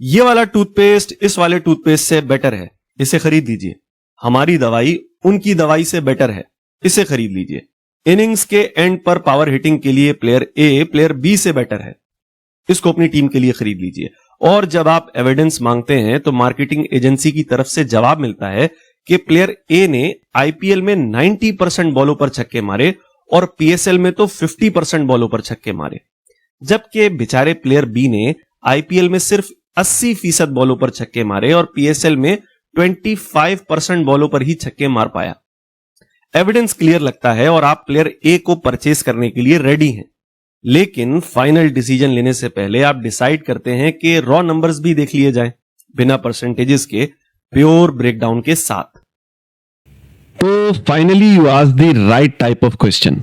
ये वाला टूथपेस्ट इस वाले टूथपेस्ट से बेटर है, इसे खरीद लीजिए। हमारी दवाई उनकी दवाई से बेटर है, इसे खरीद लीजिए। इनिंग्स के एंड पर पावर हिटिंग के लिए प्लेयर ए प्लेयर बी से बेटर है, इसको अपनी टीम के लिए खरीद लीजिए। और जब आप एविडेंस मांगते हैं तो मार्केटिंग एजेंसी की तरफ से जवाब मिलता है कि प्लेयर ए ने आईपीएल में 90% बॉलों पर छक्के मारे और पीएसएल में तो 50% बॉलों पर छक्के मारे, जबकि बेचारे प्लेयर बी ने आईपीएल में सिर्फ 80% बॉलों पर छक्के मारे और पीएसएल में 25% बॉलों पर ही छक्के मार पाया। एविडेंस क्लियर लगता है और आप प्लेयर ए को परचेज करने के लिए रेडी हैं, लेकिन फाइनल डिसीजन लेने से पहले आप डिसाइड करते हैं कि रॉ नंबर्स भी देख लिए जाएं, बिना परसेंटेजेस के, प्योर ब्रेकडाउन के साथ। तो finally you ask the right type of question.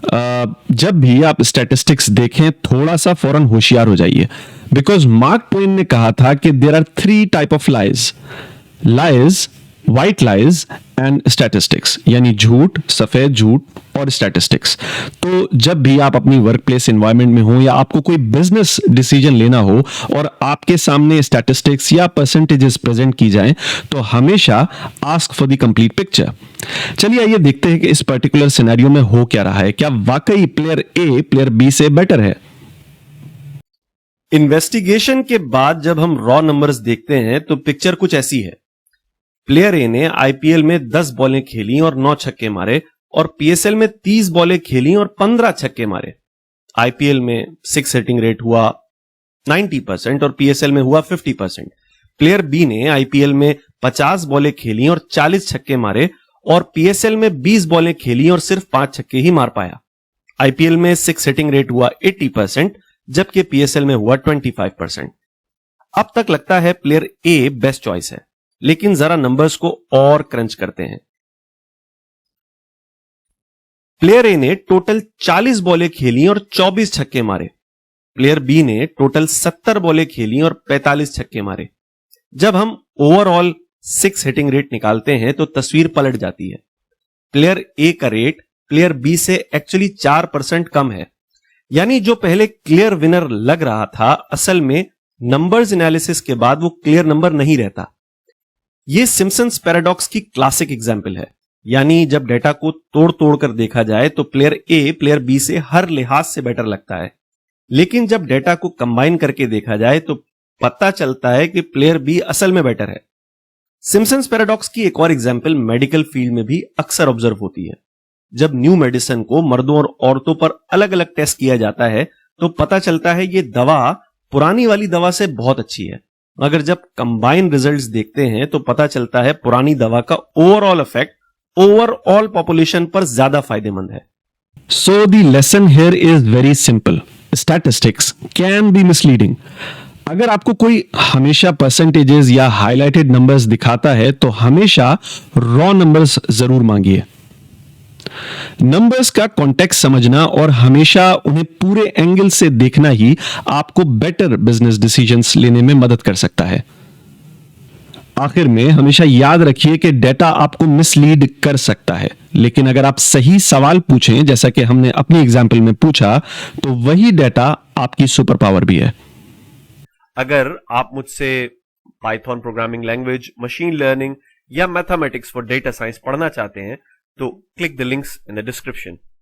जब भी आप स्टैटिस्टिक्स देखें थोड़ा सा फौरन होशियार हो जाइए, बिकॉज मार्क ट्वेन ने कहा था कि there are 3 type of lies, white lies and statistics, यानी झूठ, सफेद झूठ और स्टैटिस्टिक्स। तो जब भी आप अपनी वर्क प्लेस एनवायरमेंट में हो या आपको कोई बिजनेस डिसीजन लेना हो और आपके सामने स्टैटिस्टिक्स या परसेंटेजेस प्रेजेंट की जाएं, तो हमेशा ask for the complete picture. चलिए आइए देखते हैं कि इस पर्टिकुलर सिनेरियो में हो क्या रहा है। क्या वाकई प्लेयर ए प्लेयर बी से बेटर है? इन्वेस्टिगेशन के बाद जब हम रॉ नंबर्स देखते हैं तो पिक्चर कुछ ऐसी है। प्लेयर ए ने आईपीएल में 10 बॉलें खेली और 9 छक्के मारे और पीएसएल में 30 बॉलें खेली और 15 छक्के मारे। आईपीएल में 6 हिटिंग रेट हुआ 90% और पीएसएल में हुआ 50%। प्लेयर बी ने आईपीएल में 50 बॉलें खेली और 40 छक्के मारे और पीएसएल में 20 बॉलें खेली और सिर्फ 5 छक्के ही मार पाया। आईपीएल में 6 हिटिंग रेट हुआ 80%, जबकि पीएसएल में हुआ 25%। अब तक लगता है प्लेयर ए बेस्ट चॉइस है, लेकिन जरा नंबर्स को और क्रंच करते हैं। प्लेयर ए ने टोटल 40 बॉलें खेली और 24 छक्के मारे। प्लेयर बी ने टोटल 70 बॉलें खेली और 45 छक्के मारे। जब हम ओवरऑल 6 हिटिंग रेट निकालते हैं तो तस्वीर पलट जाती है। प्लेयर ए का रेट प्लेयर बी से एक्चुअली 4% कम है, यानी जो पहले क्लियर विनर लग रहा था, असल में नंबर्स एनालिसिस के बाद वो क्लियर नंबर नहीं रहता। ये सिम्पसन्स पैराडॉक्स की क्लासिक एग्जाम्पल है, यानी जब डेटा को तोड़ तोड़ कर देखा जाए तो प्लेयर ए प्लेयर बी से हर लिहाज से बेटर लगता है, लेकिन जब डेटा को कंबाइन करके देखा जाए तो पता चलता है कि प्लेयर बी असल में बेटर है। सिम्पसन्स पैराडॉक्स की एक और एग्जाम्पल मेडिकल फील्ड में भी अक्सर ऑब्जर्व होती है। जब न्यू मेडिसिन को मर्दों और औरतों पर अलग अलग टेस्ट किया जाता है तो पता चलता है ये दवा पुरानी वाली दवा से बहुत अच्छी है, मगर जब कंबाइन रिजल्ट्स देखते हैं तो पता चलता है पुरानी दवा का ओवरऑल इफेक्ट ओवरऑल पॉपुलेशन पर ज्यादा फायदेमंद है। So the lesson here is very simple, statistics can be misleading. अगर आपको कोई हमेशा परसेंटेजेस या हाईलाइटेड नंबर्स दिखाता है तो हमेशा रॉ नंबर्स जरूर मांगिए। नंबर्स का कॉन्टेक्स्ट समझना और हमेशा उन्हें पूरे एंगल से देखना ही आपको बेटर बिजनेस डिसीजंस लेने में मदद कर सकता है। आखिर में हमेशा याद रखिए कि डेटा आपको मिसलीड कर सकता है, लेकिन अगर आप सही सवाल पूछें, जैसा कि हमने अपनी एग्जांपल में पूछा, तो वही डेटा आपकी सुपर पावर भी है। अगर आप मुझसे Python programming language, machine learning या मैथमेटिक्स फॉर डेटा साइंस पढ़ना चाहते हैं तो click the links in the description.